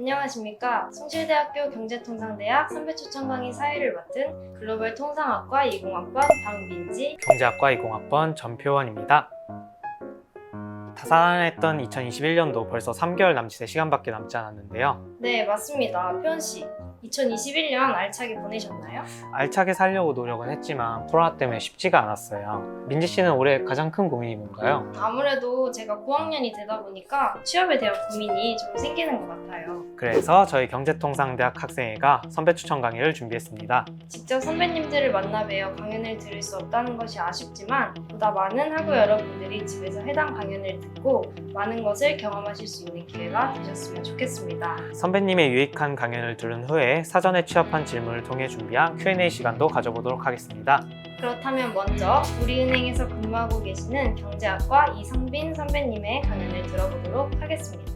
안녕하십니까. 숭실대학교 경제통상대학 선배 추천 강의 사회를 맡은 글로벌 통상학과 20학번 박민지, 경제학과 20학번 전표원입니다. 다산했던 2021년도 벌써 3개월 남짓의 시간밖에 남지 않았는데요. 네, 맞습니다. 표현씨, 2021년 알차게 보내셨나요? 알차게 살려고 노력은 했지만 코로나 때문에 쉽지가 않았어요. 민지 씨는 올해 가장 큰 고민이 뭔가요? 아무래도 제가 고학년이 되다 보니까 취업에 대한 고민이 좀 생기는 것 같아요. 그래서 저희 경제통상대학 학생회가 선배 추천 강의를 준비했습니다. 직접 선배님들을 만나 뵈어 강연을 들을 수 없다는 것이 아쉽지만 보다 많은 학우 여러분들이 집에서 해당 강연을 듣고 많은 것을 경험하실 수 있는 기회가 되셨으면 좋겠습니다. 선배님의 유익한 강연을 들은 후에 사전에 취합한 질문을 통해 준비한 Q&A 시간도 가져보도록 하겠습니다. 그렇다면 먼저 우리은행에서 근무하고 계시는 경제학과 이성빈 선배님의 강연을 들어보도록 하겠습니다.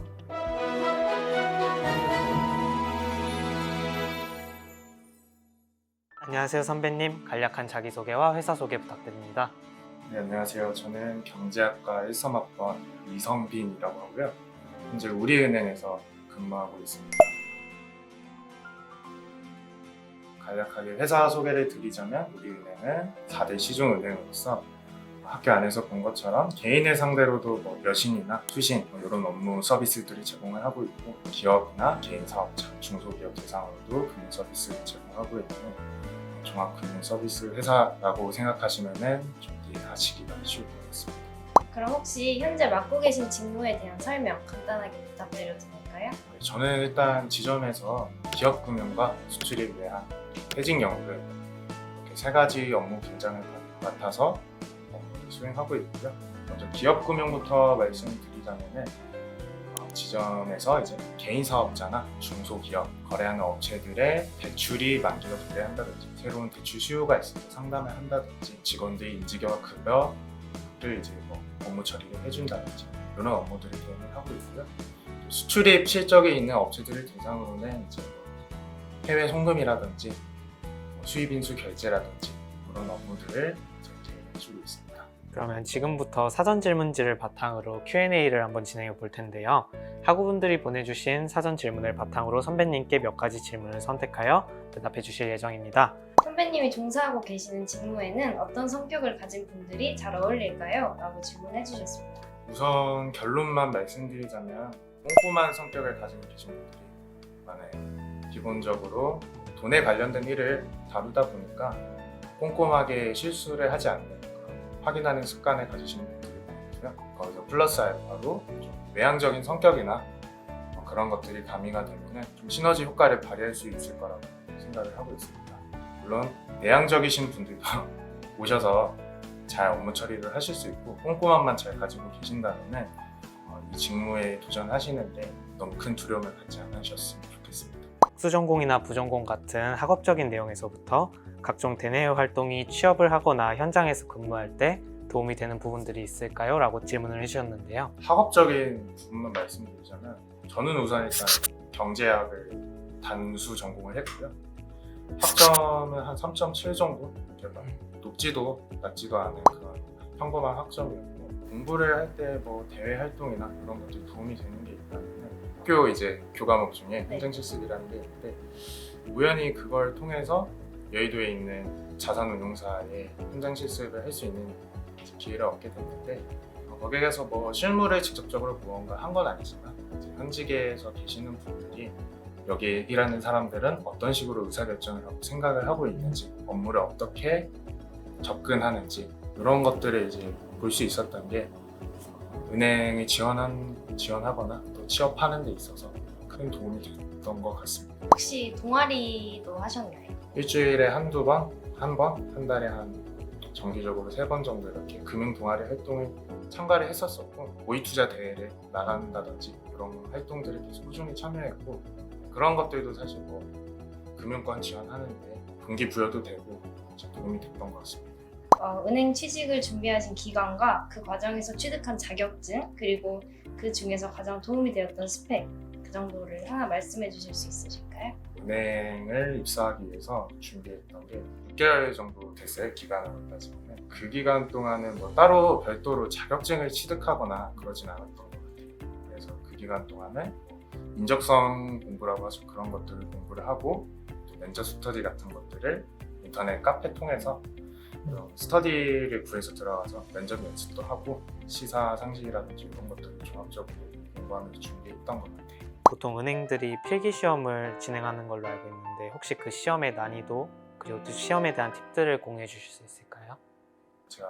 안녕하세요 선배님, 간략한 자기소개와 회사 소개 부탁드립니다. 네, 안녕하세요. 저는 경제학과 13학번 이성빈이라고 하고요. 현재 우리은행에서 근무하고 있습니다. 간략하게 회사 소개를 드리자면 우리은행은 4대 시중은행으로서 학교 안에서 본 것처럼 개인을 상대로도 여신이나 투신 이런 업무 서비스들을 제공을 하고 있고 기업이나 개인 사업자, 중소기업 대상으로도 금융 서비스를 제공하고 있는 종합금융 서비스 회사라고 생각하시면 좀 이해하시기가 쉬울 것 같습니다. 그럼 혹시 현재 맡고 계신 직무에 대한 설명 간단하게 부탁드려도 될까요? 저는 일단 지점에서 기업금융과 수출입 외환, 해직 연구를 이렇게 세 가지 업무 분장을 맡아서 업무를 수행하고 있고요. 먼저 기업금융부터 말씀드리자면은 지점에서 이제 개인 사업자나 중소기업 거래하는 업체들의 대출이 만기가 도래한다든지 새로운 대출 수요가 있을 때 상담을 한다든지 직원들의 인지교와 급여를 이제 업무 처리를 해준다든지 이런 업무들을 대행을 하고 있고요. 수출입 실적이 있는 업체들을 대상으로는 이제 해외 송금이라든지 수입 인수 결제라든지 그런 업무들을 대행해주고 있습니다. 그러면 지금부터 사전 질문지를 바탕으로 Q&A를 한번 진행해 볼 텐데요. 학우분들이 보내주신 사전 질문을 바탕으로 선배님께 몇 가지 질문을 선택하여 대답해 주실 예정입니다. 선배님이 종사하고 계시는 직무에는 어떤 성격을 가진 분들이 잘 어울릴까요? 라고 질문해 주셨습니다. 우선 결론만 말씀드리자면 꼼꼼한 성격을 가지고 계신 분들이 많아요. 기본적으로 돈에 관련된 일을 다루다 보니까 꼼꼼하게 실수를 하지 않는 확인하는 습관을 가지시는 분들이 많고요. 거기서 플러스 알파로 좀 외향적인 성격이나 그런 것들이 가미가 되면 좀 시너지 효과를 발휘할 수 있을 거라고 생각을 하고 있습니다. 물론 내향적이신 분들도 오셔서 잘 업무 처리를 하실 수 있고 꼼꼼함만 잘 가지고 계신다면 이 직무에 도전하시는데 너무 큰 두려움을 갖지 않으셨으면 좋겠습니다. 특수전공이나 부전공 같은 학업적인 내용에서부터 각종 대내 활동이 취업을 하거나 현장에서 근무할 때 도움이 되는 부분들이 있을까요? 라고 질문을 해주셨는데요. 학업적인 부분만 말씀드리자면 저는 우선 일단 경제학을 단수 전공을 했고요. 학점은 한 3.7 정도 높지도 낮지도 않은 그런 평범한 학점이었고 공부를 할 때 대외 활동이나 그런 것들이 도움이 되는 게 있다면 학교 이제 교과목 중에 현장 실습이라는 게 있는데 우연히 그걸 통해서 여의도에 있는 자산운용사의 현장 실습을 할 수 있는 기회를 얻게 됐는데 거기에서 실무를 직접적으로 무언가 한 건 아니지만 현직에서 계시는 분들이 여기 일하는 사람들은 어떤 식으로 의사결정을 하고 생각을 하고 있는지 업무를 어떻게 접근하는지 이런 것들을 이제 볼 수 있었던 게 은행에 지원하거나 또 취업하는 데 있어서 큰 도움이 됐던 것 같습니다. 혹시 동아리도 하셨나요? 일주일에 한두 번, 한 달에 정기적으로 3번 정도 이렇게 금융 동아리 활동에 참가를 했었었고 모의투자 대회를 나간다든지 그런 활동들을 계속 꾸준히 참여했고 그런 것들도 사실 금융권 지원하는데 동기부여도 되고 도움이 됐던 것 같습니다. 은행 취직을 준비하신 기간과 그 과정에서 취득한 자격증 그리고 그 중에서 가장 도움이 되었던 스펙 그 정도를 하나 말씀해 주실 수 있으실까요? 은행을 입사하기 위해서 준비했던 게 6개월 정도 됐어요. 기간으로 따지면 그 기간 동안은 따로 별도로 자격증을 취득하거나 그러진 않았던 것 같아요. 그래서 그 기간 동안은 인적성 공부라고 하죠. 그런 것들을 공부를 하고 또 면접 스터디 같은 것들을 인터넷 카페 통해서 스터디를 구해서 들어가서 면접 연습도 하고 시사 상식이라든지 이런 것들을 종합적으로 공부하면서 준비했던 것 같아요. 보통 은행들이 필기 시험을 진행하는 걸로 알고 있는데 혹시 그 시험의 난이도 그리고 또 시험에 대한 팁들을 공유해 주실 수 있을까요? 제가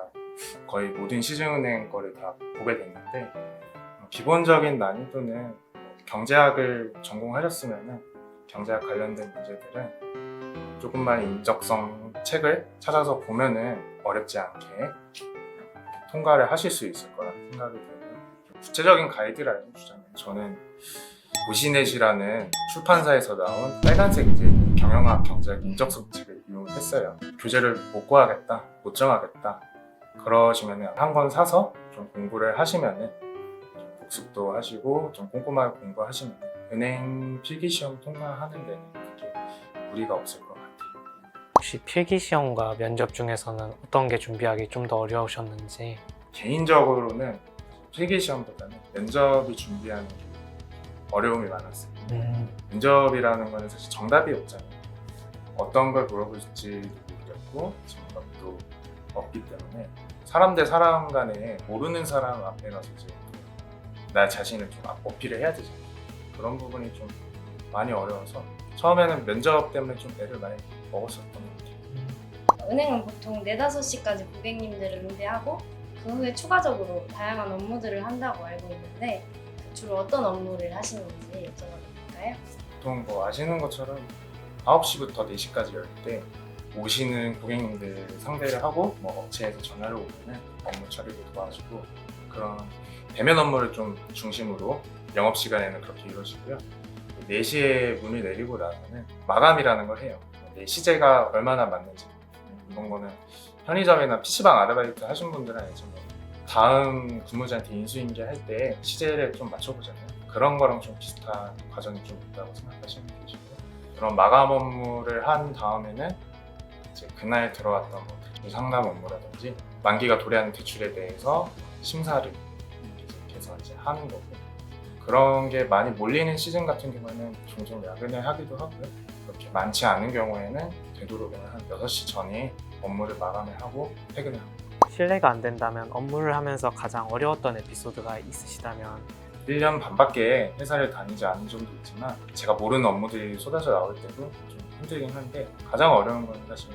거의 모든 시중은행 거를 다 보게 됐는데 기본적인 난이도는 경제학을 전공하셨으면 경제학 관련된 문제들은 조금만 인적성 책을 찾아서 보면은 어렵지 않게 통과를 하실 수 있을 거라 생각이 들고요. 구체적인 가이드라인을 주자면 저는 도시넷이라는 출판사에서 나온 빨간색 이제 경영학 경제학 인적성 책을 이용을 했어요. 교재를 못 구하겠다, 못 정하겠다 그러시면 한 권 사서 좀 공부를 하시면은 좀 복습도 하시고 좀 꼼꼼하게 공부하시면 은행 필기시험 통과하는 데는 그렇게 무리가 없을 것 같아요. 혹시 필기 시험과 면접 중에서는 어떤 게 준비하기 좀 더 어려우셨는지? 개인적으로는 필기시험보다는 면접이 준비하는 게 어려움이 많았어요. 면접이라는 거는 사실 정답이 없잖아요. 어떤 걸 물어볼지도 모르겠고 정답도 없기 때문에 사람 대 사람 간에 모르는 사람 앞에 가서 이제 나 자신을 좀 어필을 해야 되잖아요. 그런 부분이 좀 많이 어려워서 처음에는 면접 때문에 좀 애를 많이 먹었었던 것 같아요. 은행은 보통 4-5시까지 고객님들을 응대하고 그 후에 추가적으로 다양한 업무들을 한다고 알고 있는데 주로 어떤 업무를 하시는지 여쭤봐도 될까요? 보통 뭐 아시는 것처럼 9시부터 4시까지 열 때 오시는 고객님들 상대를 하고 뭐 업체에서 전화를 오면은 업무 처리를 도와주고 그런 대면 업무를 좀 중심으로 영업 시간에는 그렇게 이루어지고요. 4시에 문을 내리고 나면은 마감이라는 걸 해요. 내 시제가 얼마나 맞는지 이런 거는 편의점이나 PC방 아르바이트 하신 분들은 알지만 다음 근무자한테 인수인계 할 때 시제를 좀 맞춰보잖아요. 그런 거랑 좀 비슷한 과정이 좀 있다고 생각하시면 되시고요. 그런 마감 업무를 한 다음에는 이제 그날 들어왔던 뭐 대출 상담 업무라든지 만기가 도래하는 대출에 대해서 심사를 계속해서 이제 하는 거고 그런 게 많이 몰리는 시즌 같은 경우에는 종종 야근을 하기도 하고요. 그렇게 많지 않은 경우에는 되도록이면 한 6시 전에 업무를 마감을 하고 퇴근을 합니다. 실례가 안 된다면 업무를 하면서 가장 어려웠던 에피소드가 있으시다면? 1년 반밖에 회사를 다니지 않은 점도 있지만 제가 모르는 업무들이 쏟아져 나올 때도 좀 힘들긴 한데 가장 어려운 건 사실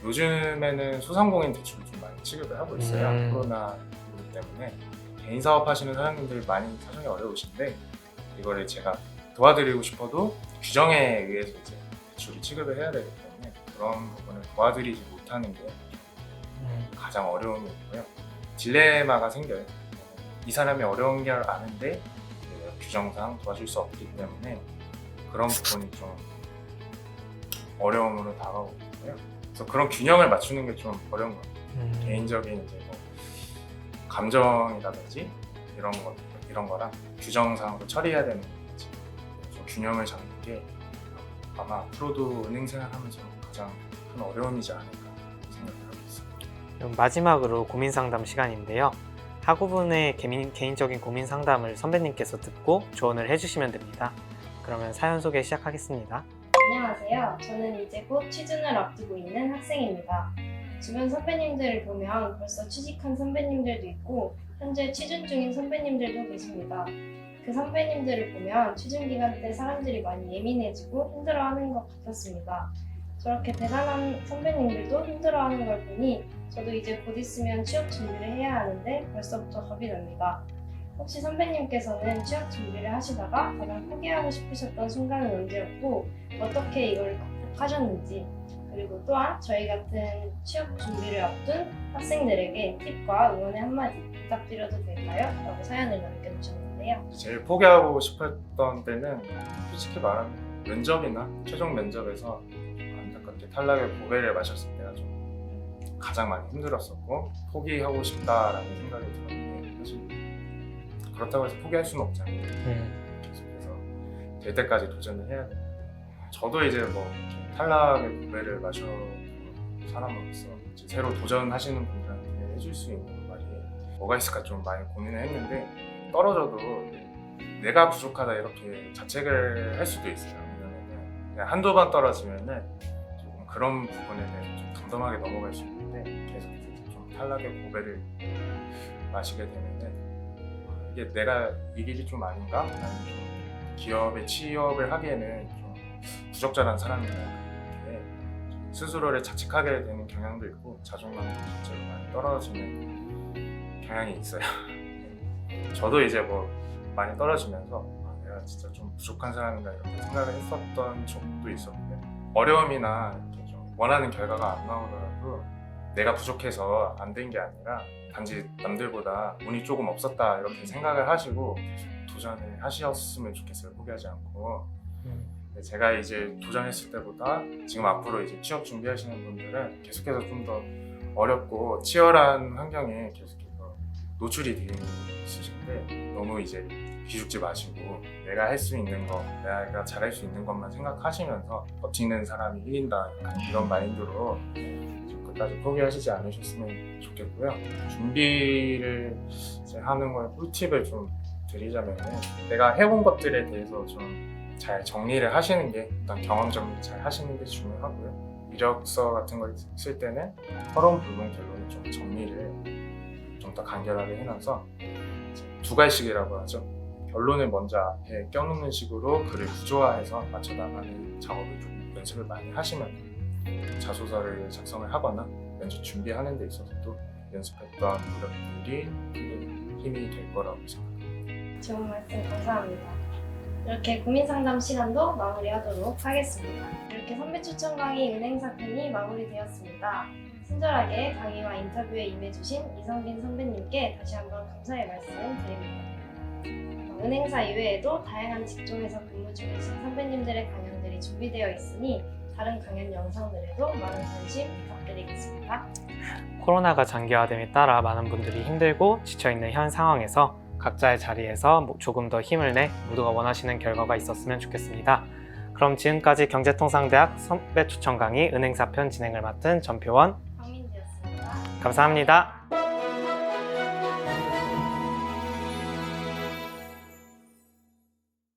요즘에는 소상공인 대출을 좀 많이 취급을 하고 있어요. 코로나 때문에 개인 사업 하시는 사장님들이 많이 사정이 어려우신데 이거를 제가 도와드리고 싶어도 규정에 의해서 이제 대출을 취급을 해야 되기 때문에 그런 부분을 도와드리지 못하는 게 가장 어려움이 있고요. 딜레마가 생겨요. 이 사람이 어려운 걸 아는데 규정상 도와줄 수 없기 때문에 그런 부분이 좀 어려움으로 다가오고 있고요. 그래서 그런 균형을 맞추는 게 좀 어려운 것 같아요. 개인적인 이제 뭐 감정이라든지 이런 거랑 규정상으로 처리해야 되는 거지. 좀 균형을 잡는 게 아마 앞으로도 은행 생활하면서 가장 큰 어려움이지 않을까 생각을 하고 있습니다. 그럼 마지막으로 고민 상담 시간인데요. 학우분의 개인적인 고민 상담을 선배님께서 듣고 조언을 해주시면 됩니다. 그러면 사연 소개 시작하겠습니다. 안녕하세요. 저는 이제 곧 취준을 앞두고 있는 학생입니다. 주변 선배님들을 보면 벌써 취직한 선배님들도 있고 현재 취준 중인 선배님들도 계십니다. 그 선배님들을 보면 취준 기간 때 사람들이 많이 예민해지고 힘들어하는 것 같았습니다. 저렇게 대단한 선배님들도 힘들어하는 걸 보니 저도 이제 곧 있으면 취업 준비를 해야 하는데 벌써부터 겁이 납니다. 혹시 선배님께서는 취업 준비를 하시다가 가장 포기하고 싶으셨던 순간은 언제였고 어떻게 이걸 극복하셨는지 그리고 또한 저희 같은 취업 준비를 앞둔 학생들에게 팁과 응원의 한마디 부탁드려도 될까요? 라고 사연을 남겨주셨는데요. 제일 포기하고 싶었던 때는 솔직히 말하면 면접이나 최종 면접에서 안타깝게 탈락의 고배를 마셨을 때가 좀 가장 많이 힘들었었고 포기하고 싶다라는 생각이 들었는데 사실 그렇다고 해서 포기할 수는 없잖아요. 계속해서 될 때까지 도전을 해야 돼요. 저도 이제 뭐 탈락의 고배를 마셔본 사람으로서 이제 새로 도전하시는 분들한테 해줄 수 있는 말이 뭐가 있을까 좀 많이 고민을 했는데 떨어져도 내가 부족하다 이렇게 자책을 할 수도 있어요. 왜냐면은 그냥 한두 번 떨어지면은 조금 그런 부분에 대해서 좀 덤덤하게 넘어갈 수 있는데 계속 이제 좀 탈락의 고배를 마시게 되면은 이게 내가 이 길이 좀 아닌가? 아니면 좀 기업에 취업을 하기에는 좀 부적절한 사람인가? 이렇게 스스로를 자책하게 되는 경향도 있고 자존감도 실제로 많이 떨어지는 경향이 있어요. 저도 이제 뭐 많이 떨어지면서 내가 진짜 좀 부족한 사람인가 이렇게 생각을 했었던 적도 있었고요. 어려움이나 이렇게 좀 원하는 결과가 안 나오더라도 내가 부족해서 안 된 게 아니라 단지 남들보다 운이 조금 없었다 이렇게 생각을 하시고 계속 도전을 하셨으면 좋겠어요. 포기하지 않고. 근데 제가 이제 도전했을 때보다 지금 앞으로 이제 취업 준비하시는 분들은 계속해서 좀 더 어렵고 치열한 환경에 계속해서 노출이 되어 있으신데 너무 이제 기죽지 마시고 내가 할 수 있는 거, 내가 잘할 수 있는 것만 생각하시면서 버티는 사람이 이긴다 약간 이런 마인드로 좀 끝까지 포기하시지 않으셨으면 좋겠고요. 준비를 이제 하는 거에 꿀팁을 좀 드리자면 내가 해온 것들에 대해서 좀 잘 정리를 하시는 게 일단 경험 정리 잘 하시는 게 중요하고요. 이력서 같은 걸 쓸 때는 서론, 본론, 결론을 좀 정리를 좀 더 간결하게 해놔서 두 갈식이라고 하죠. 결론을 먼저 앞에 껴놓는 식으로 글을 구조화해서 맞춰 나가는 작업을 좀 연습을 많이 하시면 자소서를 작성을 하거나 면접 준비하는 데 있어서도 연습했던 노력들이 크게 힘이 될 거라고 생각합니다. 좋은 말씀 감사합니다. 이렇게 고민상담 시간도 마무리하도록 하겠습니다. 이렇게 선배 추천 강의 은행사 편이 마무리되었습니다. 친절하게 강의와 인터뷰에 임해주신 이성빈 선배님께 다시 한번 감사의 말씀드립니다. 은행사 이외에도 다양한 직종에서 근무 중이신 선배님들의 강연들이 준비되어 있으니 다른 강연 영상들에도 많은 관심 부탁드리겠습니다. 코로나가 장기화됨에 따라 많은 분들이 힘들고 지쳐있는 현 상황에서 각자의 자리에서 조금 더 힘을 내 모두가 원하시는 결과가 있었으면 좋겠습니다. 그럼 지금까지 경제통상대학 선배 추천 강의 은행사 편 진행을 맡은 전표원 황민지였습니다. 감사합니다.